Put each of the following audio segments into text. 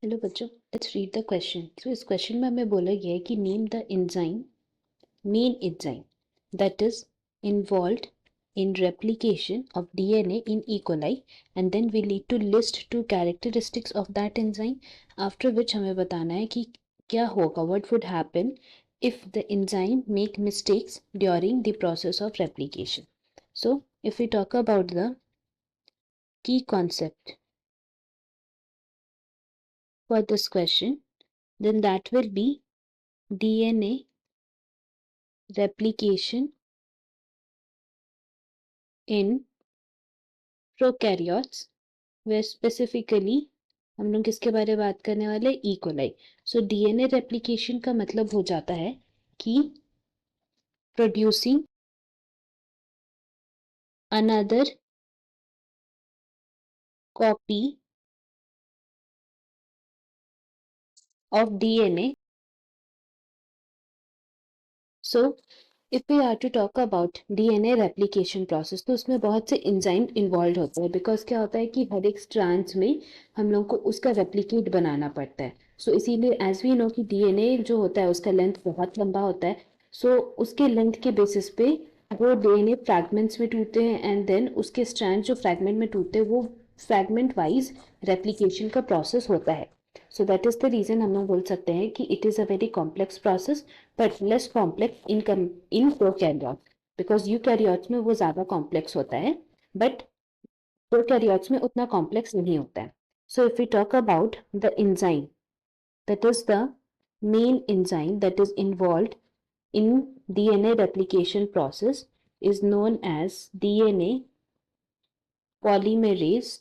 Hello बच्चों, let's read the question. तो इस क्वेश्चन में हमें बोला गया है कि name the enzyme, main enzyme that is involved in replication of DNA in E. coli, and then we need to list two characteristics of that enzyme, after which हमें बताना है कि क्या होगा, what would happen if the enzyme make mistakes during the process of replication. So if we talk about the key concept for this question, then that will be DNA replication in prokaryotes, where specifically हम लोग किसके बारे में बात करने वाले, E coli. So DNA replication का मतलब हो जाता है कि producing another copy of DNA. So if we are to talk about DNA replication process, तो उसमें बहुत से एंजाइम इन्वॉल्व होते हैं. बिकॉज क्या होता है कि हर एक स्ट्रैंड्स में हम लोग को उसका रेप्लिकेट बनाना पड़ता है. सो इसीलिए एज वी नो कि डीएनए जो होता है उसका लेंथ बहुत लंबा होता है. सो उसके लेंथ के बेसिस पे वो डीएनए फ्रैगमेंट्स में टूटते हैं, एंड देन उसके स्ट्रैंड जो फ्रैगमेंट में टूटते हैं वो फ्रैगमेंट वाइज रेप्लिकेशन का प्रोसेस होता है. So that is the reason हम लोग बोल सकते हैं कि it is a very complex process, but less complex in prokaryote, because eukaryotes में वो ज़्यादा कॉम्प्लेक्स होता है, बट प्रोकैरियोट्स में उतना कॉम्प्लेक्स नहीं होता है. So if we talk about the enzyme that is the main enzyme that is involved in DNA replication process is known as DNA polymerase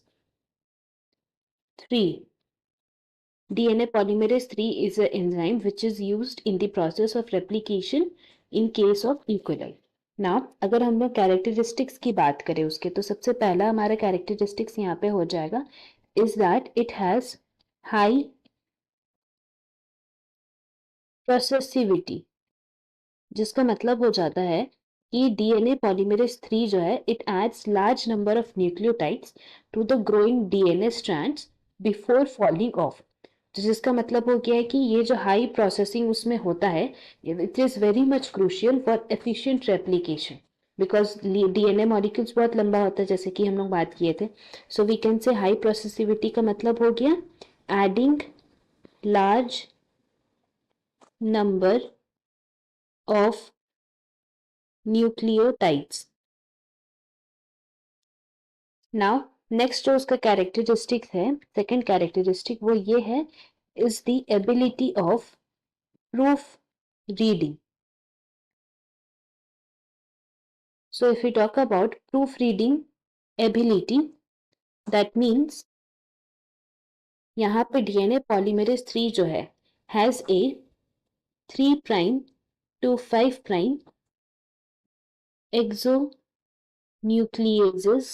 3. DNA polymerase 3 is an enzyme which is used in the process of replication in case of E. coli. Now, अगर हम लोग characteristics की बात करें उसके, तो सबसे पहला हमारा कैरेक्टरिस्टिक्स यहाँ पे हो जाएगा is that it has high processivity, जिसका मतलब हो जाता है कि डीएनए पॉलीमरेज 3 जो है it adds large number of nucleotides to the growing DNA strands before falling off. तो जिसका मतलब हो गया है कि ये जो हाई प्रोसेसिंग उसमें होता है, it is very much crucial for efficient replication, because DNA molecules बहुत लंबा होता है जैसे कि हम लोग बात किए थे. So we can say high processivity का मतलब हो गया adding large number of nucleotides. Now next जो उसका कैरेक्टरिस्टिक है, सेकंड कैरेक्टरिस्टिक, वो ये है is the ability of proof reading. So if we talk about proofreading ability, that means यहाँ पे DNA polymerase 3 जो है has a 3 prime to 5 prime exonucleases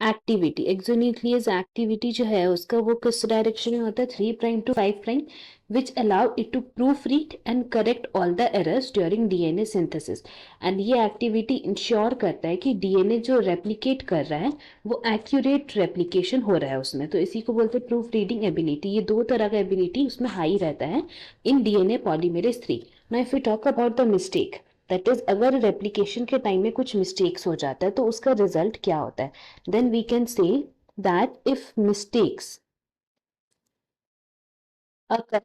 activity. Exonuclease activity जो है उसका वो किस डायरेक्शन में होता है, 3 prime to 5 prime, which allow it to proofread and correct all the errors during DNA synthesis. And ये एक्टिविटी इंश्योर करता है कि डीएनए जो रेप्लिकेट कर रहा है वो एक्यूरेट रेप्लिकेशन हो रहा है उसमें. तो इसी को बोलते हैं प्रूफ रीडिंग एबिलिटी. ये दो तरह का एबिलिटी उसमें हाई रहता है in DNA polymerase 3. Now if you talk about the mistake, that is अगर रेप्लिकेशन के टाइम में कुछ मिस्टेक्स हो जाता है तो उसका रिजल्ट क्या होता है, then we can say that if mistakes occur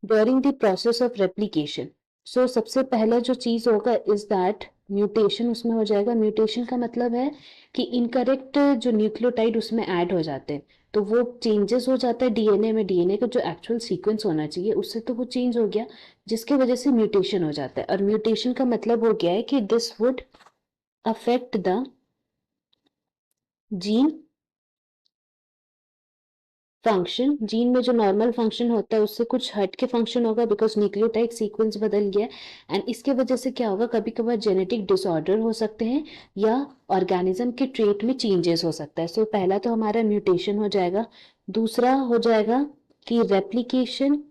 during the process of replication, so सबसे पहला जो चीज होगा is that म्यूटेशन उसमें हो जाएगा. म्यूटेशन का मतलब है कि इनकरेक्ट जो न्यूक्लियोटाइड उसमें ऐड हो जाते हैं, तो वो चेंजेस हो जाता है डीएनए में. डीएनए का जो एक्चुअल सीक्वेंस होना चाहिए उससे तो वो चेंज हो गया, जिसकी वजह से म्यूटेशन हो जाता है. और म्यूटेशन का मतलब हो गया है कि this would affect the gene function. Gene में जो नॉर्मल फंक्शन होता है उससे कुछ हट के फंक्शन होगा, बिकॉज न्यूक्लियोटाइड सीक्वेंस बदल गया. एंड इसके वजह से क्या होगा, कभी कभार जेनेटिक डिसऑर्डर हो सकते हैं या ऑर्गेनिज्म के ट्रेट में चेंजेस हो सकता है. सो पहला तो हमारा म्यूटेशन हो जाएगा. दूसरा हो जाएगा कि replication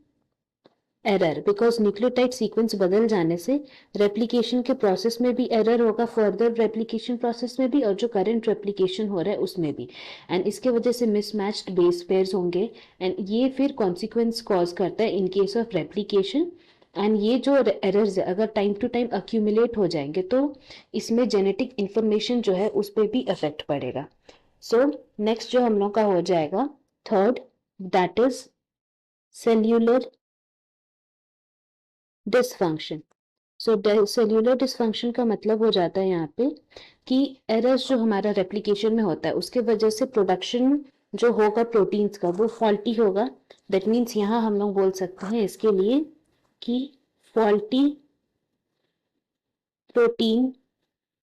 error, because nucleotide sequence बदल जाने से रेप्लिकेशन के प्रोसेस में भी एरर होगा, फर्दर रेप्लिकेशन प्रोसेस में भी और जो करंट रेप्लिकेशन हो रहा है उसमें भी, एंड इसके वजह से मिसमैच्ड बेस पेयर्स होंगे एंड ये फिर कॉन्सिक्वेंस कॉज करता है in case of replication. And ये जो एरर्स अगर टाइम टू टाइम अक्यूमुलेट हो जाएंगे तो इसमें जेनेटिक इंफॉर्मेशन जो है उस पर भी इफेक्ट पड़ेगा। सो नेक्स्ट जो हम लोग का हो जाएगा third, that is cellular dysfunction. So cellular dysfunction का मतलब हो जाता है यहाँ पे कि एरर्स जो हमारा रेप्लिकेशन में होता है उसके वजह से प्रोडक्शन जो होगा प्रोटीन्स का वो फॉल्टी होगा। दैट मीन्स यहाँ हम लोग बोल सकते हैं इसके लिए कि फॉल्टी प्रोटीन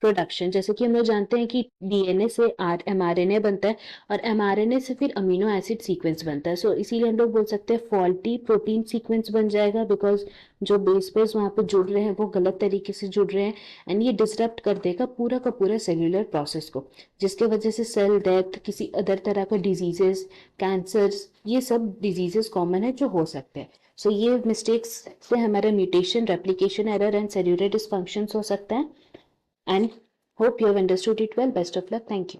प्रोडक्शन। जैसे कि हम लोग जानते हैं कि डीएनए से एमआरएनए बनता है और एमआरएनए से फिर अमीनो एसिड सीक्वेंस बनता है। सो इसीलिए हम लोग बोल सकते हैं फॉल्टी प्रोटीन सीक्वेंस बन जाएगा, बिकॉज जो बेस पेयर्स वहां पे जुड़ रहे हैं वो गलत तरीके से जुड़ रहे हैं एंड ये डिसरप्ट कर देगा पूरा का पूरा सेल्यूलर प्रोसेस को, जिसके वजह से सेल डेथ, किसी अदर तरह का डिजीजेस, कैंसर्स, ये सब डिजीजेस कॉमन है जो हो सकते हैं। सो ये मिस्टेक्स से हमारा mutation, replication error and cellular dysfunction हो सकता है। And hope you have understood it well. Best of luck. Thank you.